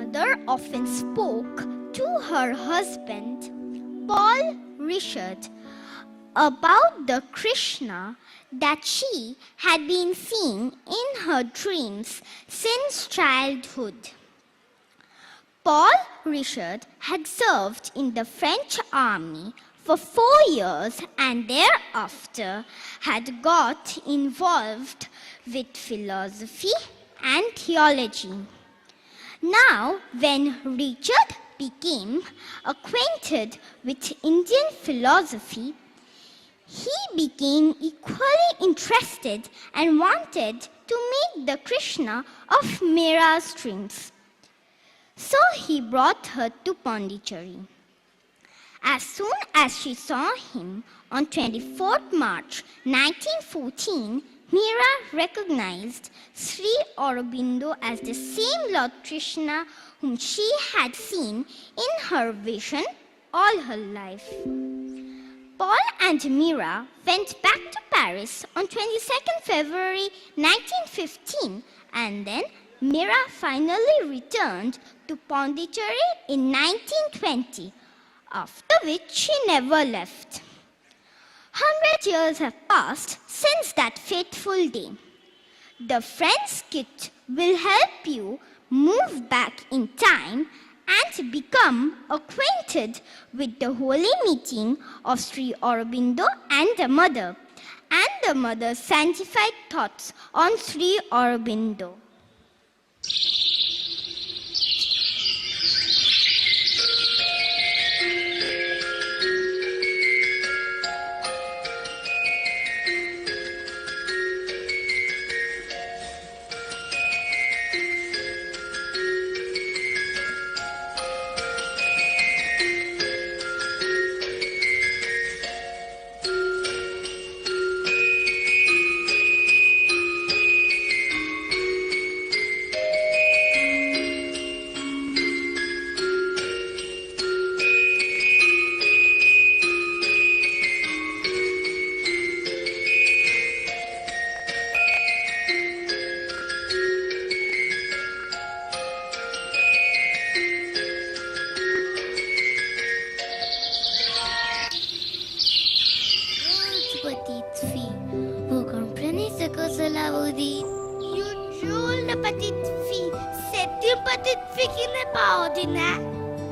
mother often spoke to her husband, Paul Richard, about the Krishna that she had been seeing in her dreams since childhood. Paul Richard had served in the French army for 4 years and thereafter had got involved with philosophy and theology. Now, when Richard became acquainted with Indian philosophy, he became equally interested and wanted to meet the Krishna of Meera's dreams. So he brought her to Pondicherry. As soon as she saw him on 24th March 1914, Meera recognized Sri Aurobindo as the same Lord Krishna whom she had seen in her vision all her life. Paul and Meera went back to Paris on 22nd February 1915 and then Meera finally returned to Pondicherry in 1920, after which she never left. 100 years have passed since that fateful day. The Friends Kit will help you move back in time and become acquainted with the holy meeting of Sri Aurobindo and the Mother's sanctified thoughts on Sri Aurobindo.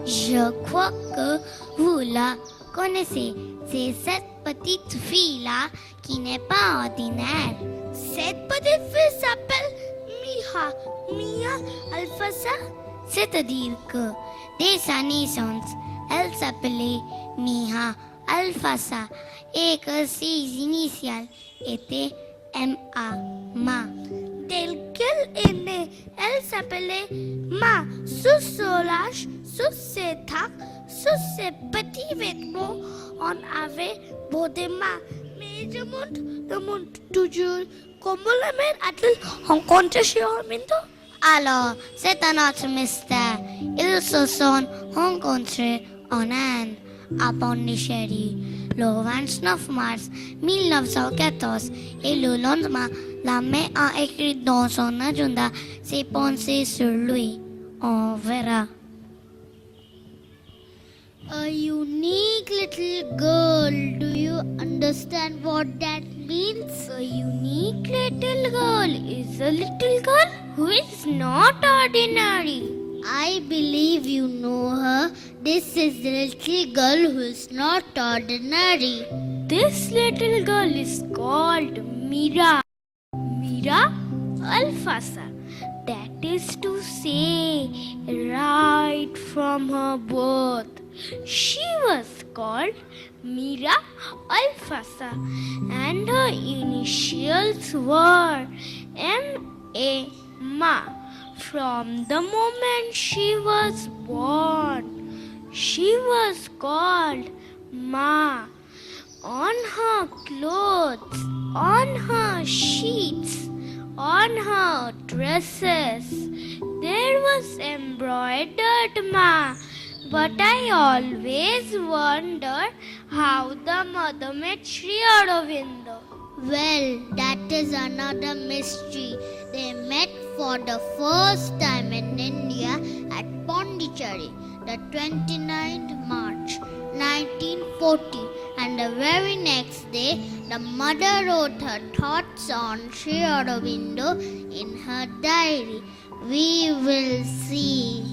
Je crois que vous la connaissez. C'est cette petite fille-là qui n'est pas ordinaire. Cette petite fille s'appelle Mia Alfasa. C'est-à-dire que, dès sa naissance, elle s'appelait Mia Alfasa et que ses initiales étaient M.A. Ma. Dès qu'elle est née, elle s'appelait Ma. Sous son lâche, sous ses tacs, sous ses petits vêtements, on avait beau des mains. Mais je demande toujours comment la mère a-t-elle rencontré chez Aurobindo? Alors, c'est un autre mystère. Ils se sont rencontrés en Inde, à Pondicherry, le 29 mars 1914 et le lendemain, la mère a écrit dans son agenda ses pensées sur lui. On verra. A unique little girl. Do you understand what that means? A unique little girl is a little girl who is not ordinary. I believe you know her. This is the little girl who is not ordinary. This little girl is called Meera. Meera Alfasa. That is to say, right from her birth, she was called Meera Alfasa and her initials were M.A. Ma. From the moment she was born, she was called Ma. On her clothes, on her sheets, on her dresses, there was embroidered Ma. But I always wonder how the mother met Sri Aurobindo. Well, that is another mystery. They met for the first time in India at Pondicherry, the 29th March 1940, and the very next day, the mother wrote her thoughts on Sri Aurobindo in her diary. We will see.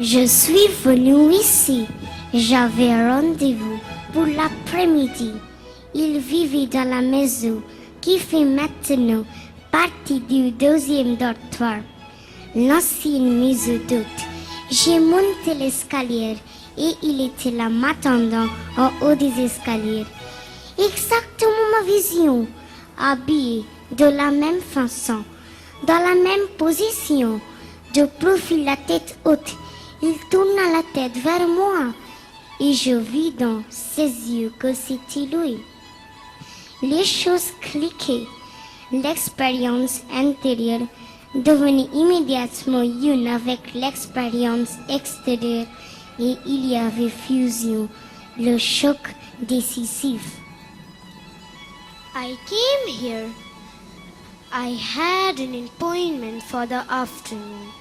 Je suis venue ici. J'avais un rendez-vous pour l'après-midi. Il vivait dans la maison qui fait maintenant partie du deuxième dortoir, l'ancienne maison d'hôte. J'ai monté l'escalier et il était là m'attendant en haut des escaliers. Exactement ma vision, habillé de la même façon, dans la même position, de profil la tête haute. Il tourna la tête vers moi et je vis dans ses yeux que c'était lui. Les choses cliquaient. L'expérience intérieure devenait immédiatement une avec l'expérience extérieure et il y avait fusion, le choc décisif. I came here. I had an appointment for the afternoon.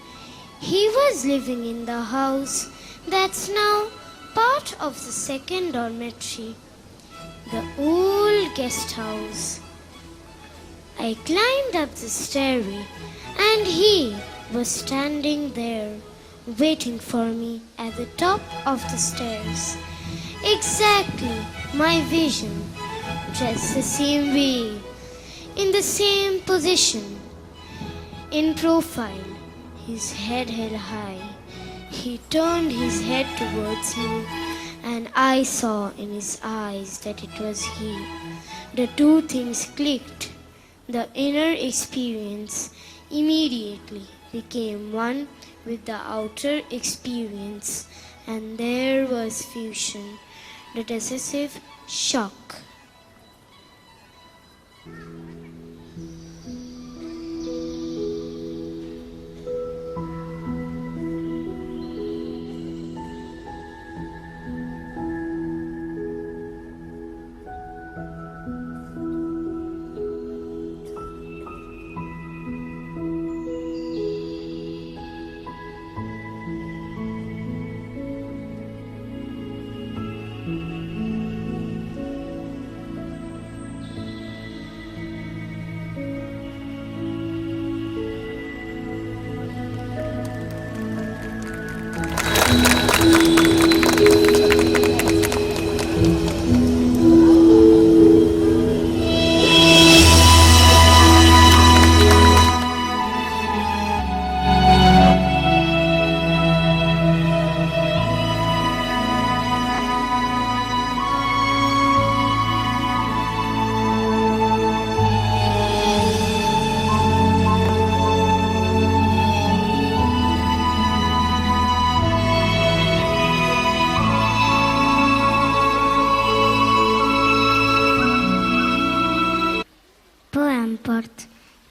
He was living in the house that's now part of the second dormitory, the old guest house. I climbed up the stairway and he was standing there waiting for me at the top of the stairs. Exactly my vision, dressed the same way, in the same position, in profile, his head held high. He turned his head towards me and I saw in his eyes that it was he. The two things clicked. The inner experience immediately became one with the outer experience, and there was fusion, the decisive shock.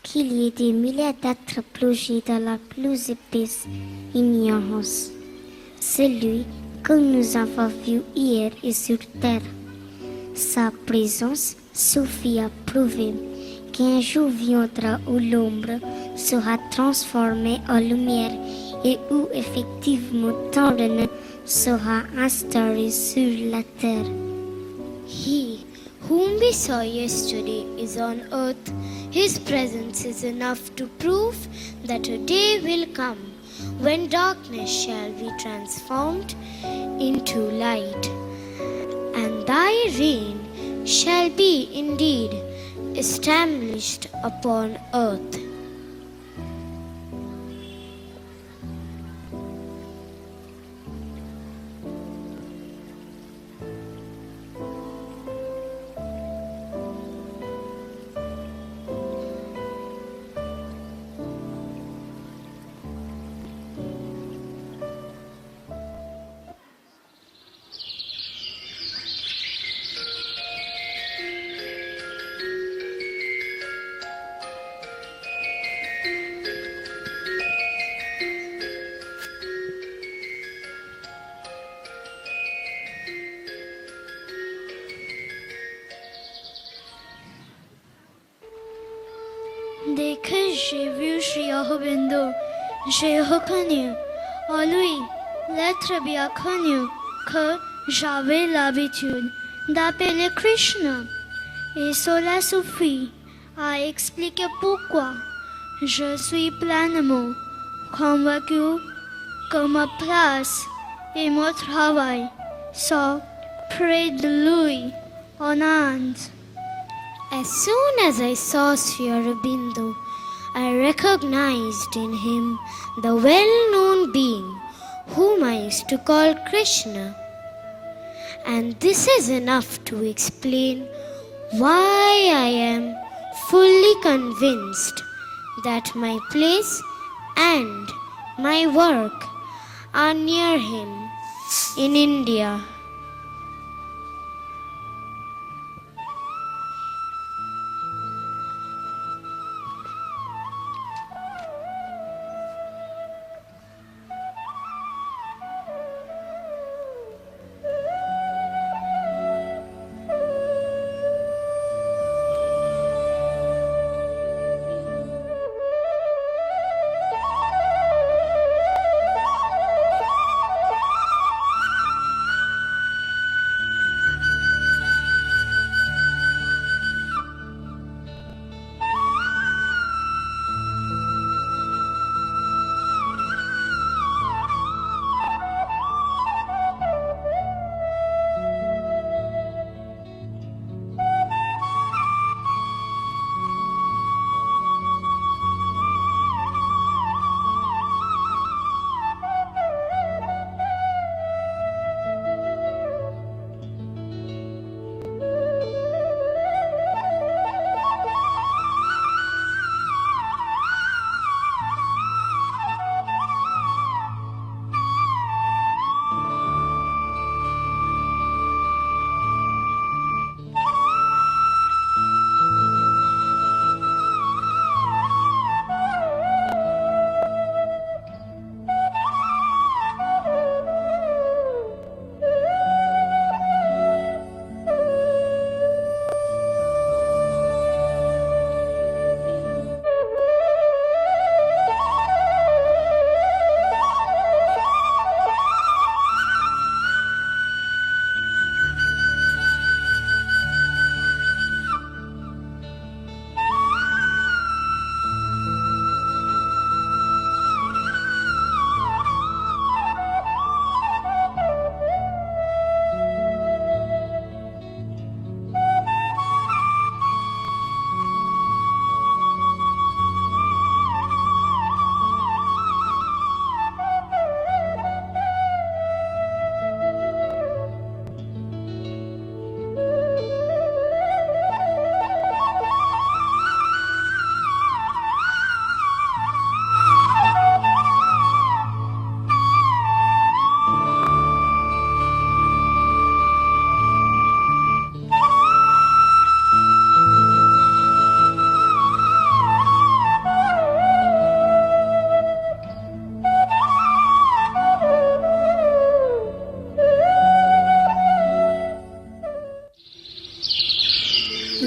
Qu'il y ait des milliers d'êtres plongés dans la plus épaisse ignorance. Celui que nous avons vu hier et sur terre. Sa présence suffit à prouver qu'un jour viendra où l'ombre sera transformée en lumière et où effectivement tant de sera instauré sur la terre. He whom we saw yesterday is on earth. His presence is enough to prove that a day will come when darkness shall be transformed into light, and thy reign shall be indeed established upon earth. Dès que j'ai vu Sri Aurobindo, j'ai reconnu En lui, l'être bien connu que j'avais l'habitude d'appeler Krishna. Et cela suffit à expliquer pourquoi je suis pleinement convaincu que ma place et mon travail sont près de lui en Inde. As soon as I saw Sri Aurobindo, I recognized in him the well-known being whom I used to call Krishna. And this is enough to explain why I am fully convinced that my place and my work are near him in India.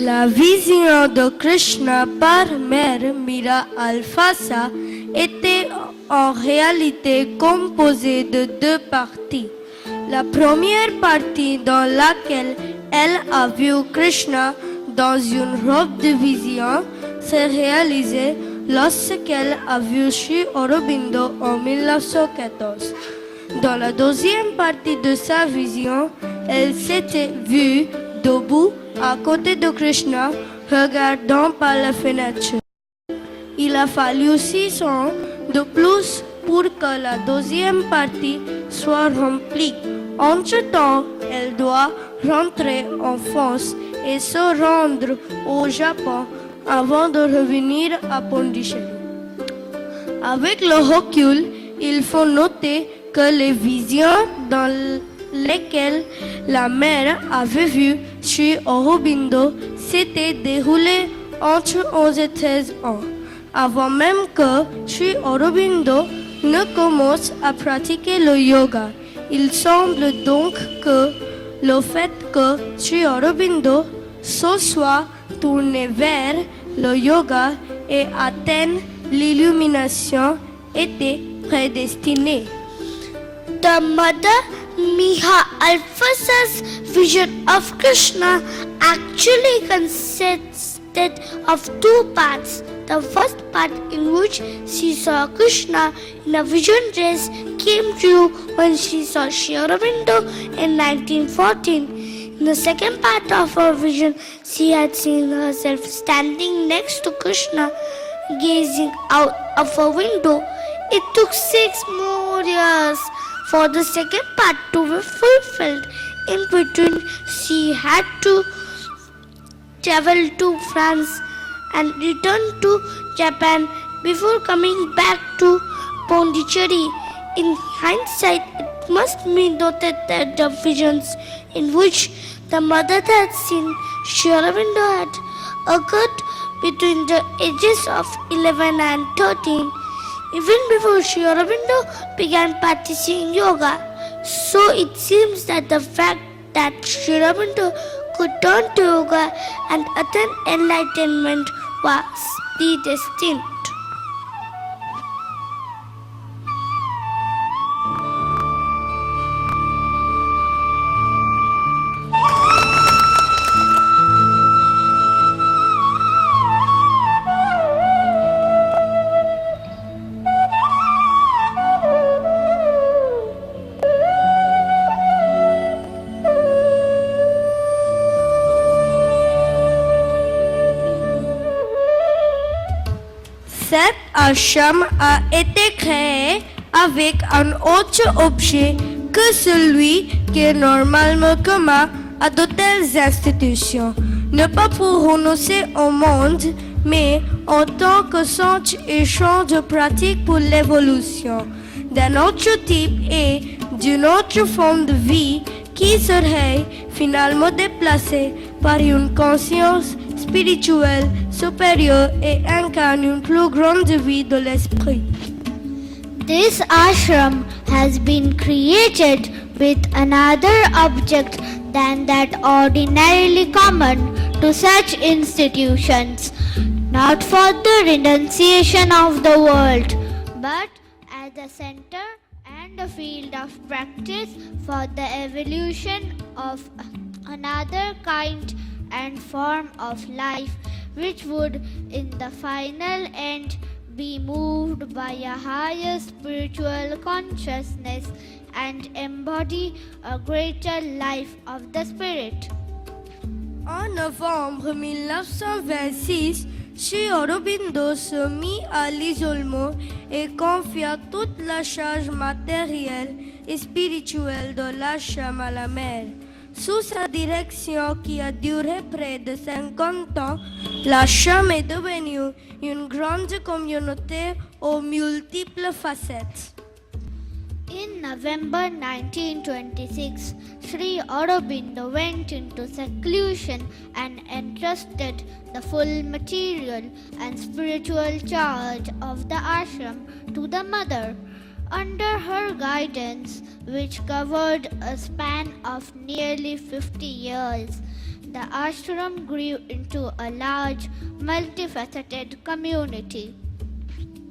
La vision de Krishna par Mère Mira Alfassa était en réalité composée de deux parties. La première partie dans laquelle elle a vu Krishna dans une robe de vision s'est réalisée lorsqu'elle a vu Sri Aurobindo en 1914. Dans la deuxième partie de sa vision, elle s'était vue debout à côté de Krishna, regardant par la fenêtre. Il a fallu 6 ans de plus pour que la deuxième partie soit remplie. Entre-temps, elle doit rentrer en France et se rendre au Japon avant de revenir à Pondicherry. Avec le recul, il faut noter que les visions dans lesquelles la mère avait vu Sri Aurobindo s'étaient déroulées entre 11 et 13 ans, avant même que Sri Aurobindo ne commence à pratiquer le yoga. Il semble donc que le fait que Sri Aurobindo se soit tourné vers le yoga et atteigne l'illumination était prédestiné. The mother Miha Alfasa's vision of Krishna actually consisted of two parts. The first part, in which she saw Krishna in a vision dress, came true when she saw Sri Aurobindo in 1914. In the second part of her vision, she had seen herself standing next to Krishna, gazing out of a window. It took 6 more years for the second part to be fulfilled. In between, she had to travel to France and return to Japan before coming back to Pondicherry. In hindsight, it must be noted that the visions in which the mother had seen Sri Aurobindo had occurred between the ages of 11 and 13, even before Sri Aurobindo began practicing yoga. So it seems that the fact that Sri Aurobindo could turn to yoga and attain enlightenment was predestined. Cet ashram a été créé avec un autre objet que celui qui est normalement commun à de telles institutions. Ne pas pour renoncer au monde, mais en tant que centre échange de pratiques pour l'évolution d'un autre type et d'une autre forme de vie qui serait finalement déplacée par une conscience spirituelle supérieure et incarne une plus grande vie de l'esprit. This ashram has been created with another object than that ordinarily common to such institutions, not for the renunciation of the world, but as a center and a field of practice for the evolution of another kind and form of life, which would in the final end be moved by a higher spiritual consciousness and embody a greater life of the spirit. En novembre 1926, Sri Aurobindo se mit à l'isolement et confia toute la charge matérielle et spirituelle de l'ashram à la mère. Sous sa direction qui a duré près de 50 ans, l'ashram est devenu une grande communauté aux multiples facettes. In November 1926, Sri Aurobindo went into seclusion and entrusted the full material and spiritual charge of the ashram to the mother. Under her guidance, which covered a span of nearly 50 years, the ashram grew into a large, multifaceted community.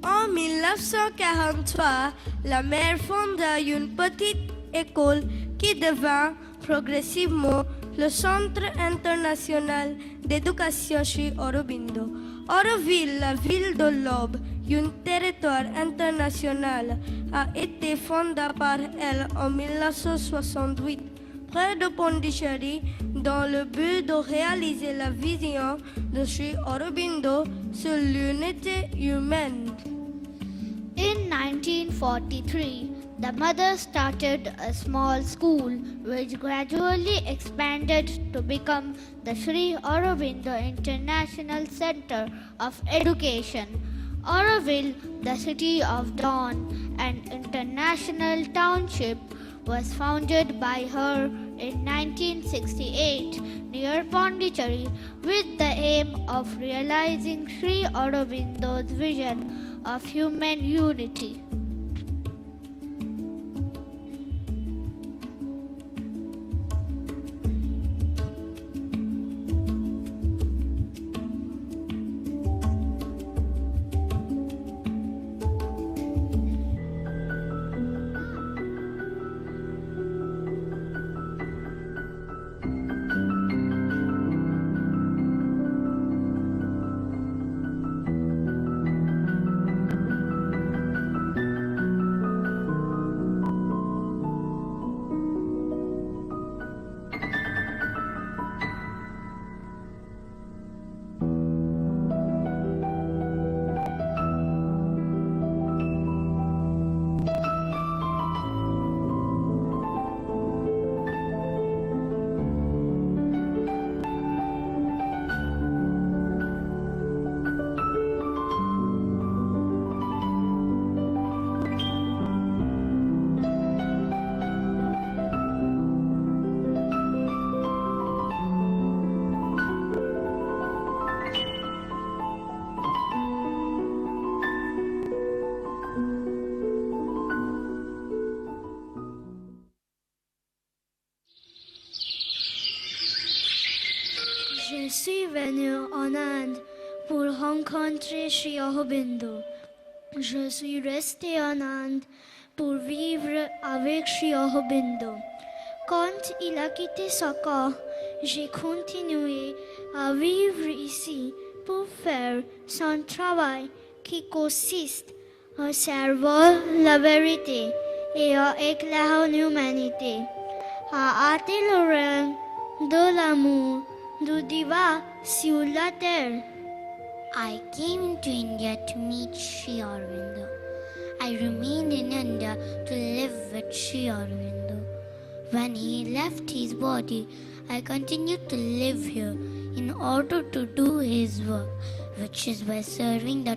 En 1943, la mère fonda une petite école qui devint progressivement le Centre international d'éducation Sri Aurobindo. Auroville, la ville de l'Aube, un territoire international, a été fondée par elle en 1968, près de Pondicherry, dans le but de réaliser la vision de Sri Aurobindo sur l'unité humaine. In 1943, the mother started a small school which gradually expanded to become the Sri Aurobindo International Center of Education. Auroville, the city of dawn and international township, was founded by her in 1968 near Pondicherry with the aim of realizing Sri Aurobindo's vision of human unity. suis venu en Inde pour rencontrer Sri Aurobindo. Je suis resté en Inde pour vivre avec Sri Aurobindo. Quand il a quitté son corps, j'ai continué à vivre ici pour faire son travail qui consiste à servir la vérité et à éclairer l'humanité, à hâter le règne de l'amour du divin sur la terre. I came to India to meet Sri Aurobindo. I remained in India to live with Sri Aurobindo. When he left his body, I continued to live here in order to do his work, which is by serving the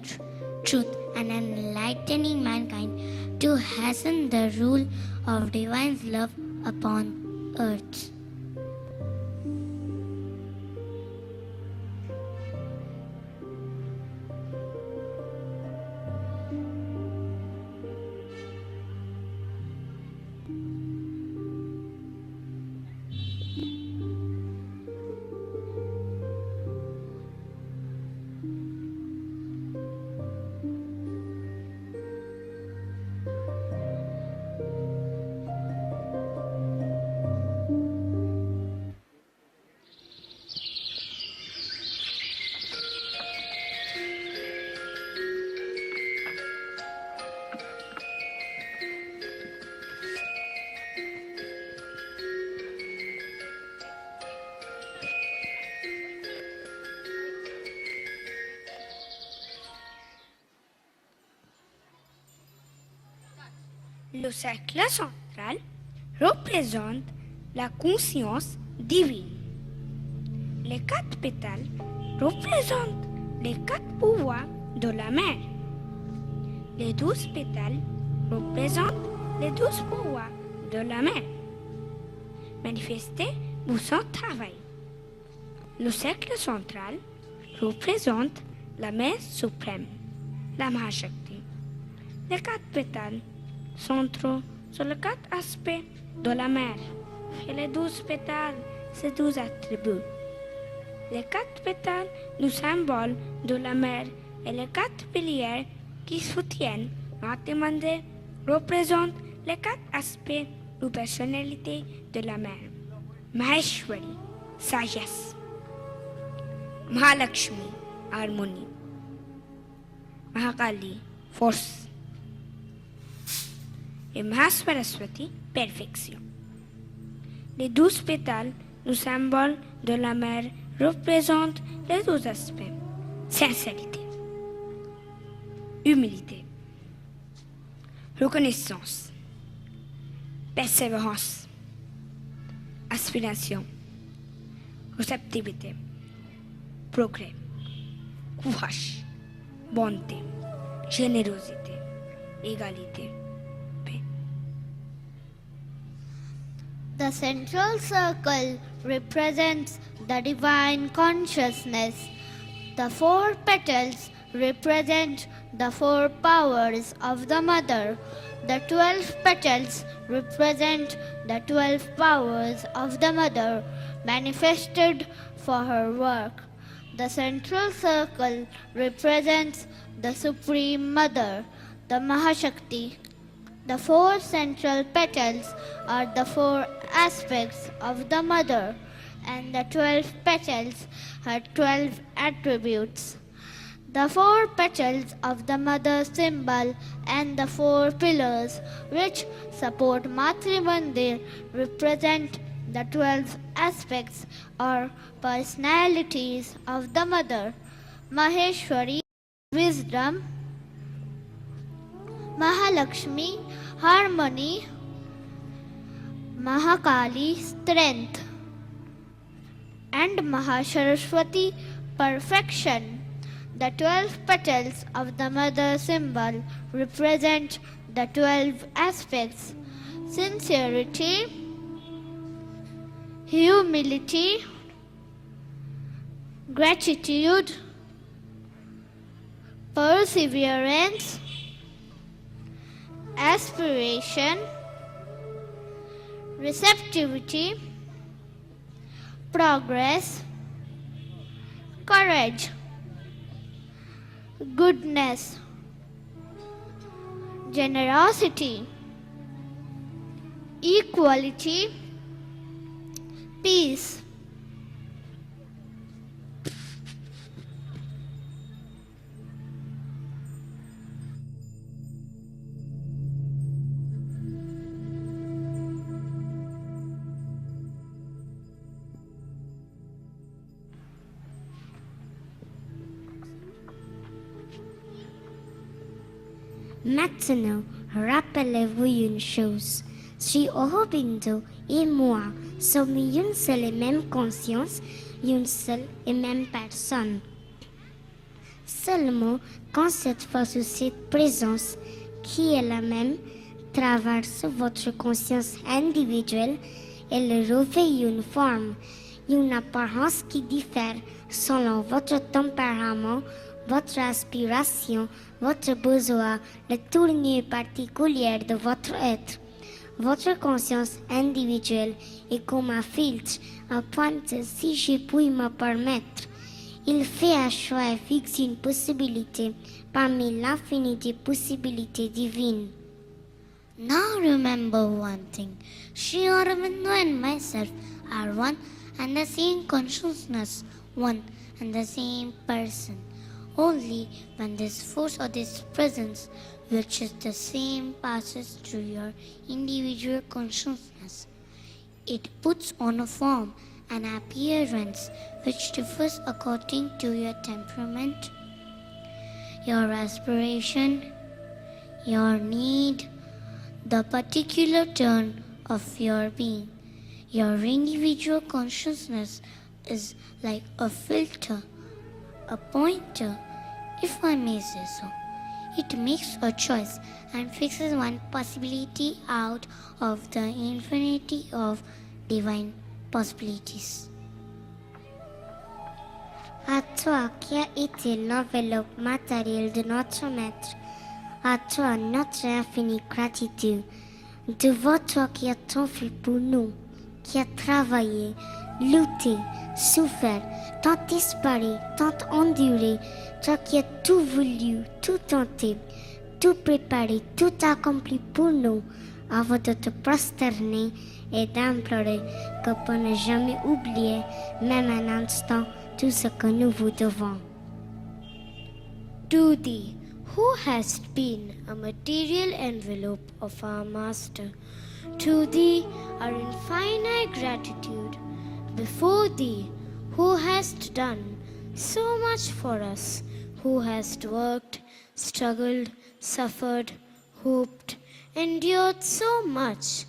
truth and enlightening mankind to hasten the rule of divine love upon earth. Le cercle central représente la conscience divine. Les 4 pétales représentent les 4 pouvoirs de la mère. Les 12 pétales représentent les 12 pouvoirs de la mère, manifestés pour son travail. Le cercle central représente la mère suprême, la Mahashakti. Les 4 pétales centraux sur les 4 aspects de la mère et les 12 pétales, ces 12 attributs. Les 4 pétales nous symboles de la mère et les 4 piliers qui soutiennent notre mandé représentent les 4 aspects ou personnalités de la mère. Maheshwari, sagesse. Mahalakshmi, harmonie. Mahakali, force. Et Mahasaraswati, perfection. Les 12 pétales, nous symboles de la mère, représentent les 12 aspects. Sincérité, humilité, reconnaissance, persévérance, aspiration, réceptivité, progrès, courage, bonté, générosité, égalité. The central circle represents the divine consciousness. The 4 petals represent the 4 powers of the mother. The 12 petals represent the 12 powers of the mother manifested for her work. The central circle represents the Supreme Mother, the Mahashakti. The 4 central petals are the 4 aspects of the mother, and the 12 petals are 12 attributes. The 4 petals of the mother symbol and the 4 pillars which support Matri Mandir represent the 12 aspects or personalities of the mother. Maheshwari, wisdom. Mahalakshmi, harmony. Mahakali, strength. And Mahasaraswati, perfection. The 12 petals of the mother symbol represent the 12 aspects: sincerity, humility, gratitude, perseverance, aspiration, receptivity, progress, courage, goodness, generosity, equality, peace. Maintenant, rappelez-vous une chose. Sri Aurobindo et moi sommes une seule et même conscience, une seule et même personne. Seulement, quand cette force ou cette présence, qui est la même, traverse votre conscience individuelle, elle revêt une forme, une apparence qui diffère selon votre tempérament, votre aspiration, votre besoin, la tournure particulière de votre être. Votre conscience individuelle est comme un filtre, un pointe, si je puis me permettre. Il fait un choix et fixe une possibilité parmi l'infinité possibilités divines. Now remember one thing. Sri Aurobindo and myself are one and the same consciousness, one and the same person. Only when this force or this presence, which is the same, passes through your individual consciousness, it puts on a form, an appearance which differs according to your temperament, your aspiration, your need, the particular turn of your being. Your individual consciousness is like a filter, a pointer, if I may say so. It makes a choice and fixes one possibility out of the infinity of divine possibilities. À toi qui as été l'enveloppe matérielle de notre Maître, à toi notre infinie gratitude. Devant toi qui as tant fait pour nous, qui a travaillé, lutté, souffert, tant espéré, tant enduré, toi qui as tout voulu, tout tenté, tout préparé, tout accompli pour nous, avant de te prosterner et d'implorer que pour ne jamais oublier, même un instant, tout ce que nous vous devons. To thee, who hast been a material envelope of our Master, to thee our infinite gratitude. Before thee, who hast done so much for us, who hast worked, struggled, suffered, hoped, endured so much.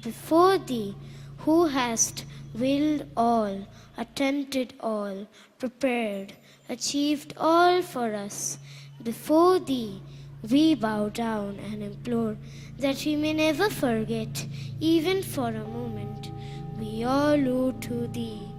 Before thee, who hast willed all, attempted all, prepared, achieved all for us. Before thee, we bow down and implore that we may never forget, even for a moment, we all owe to thee.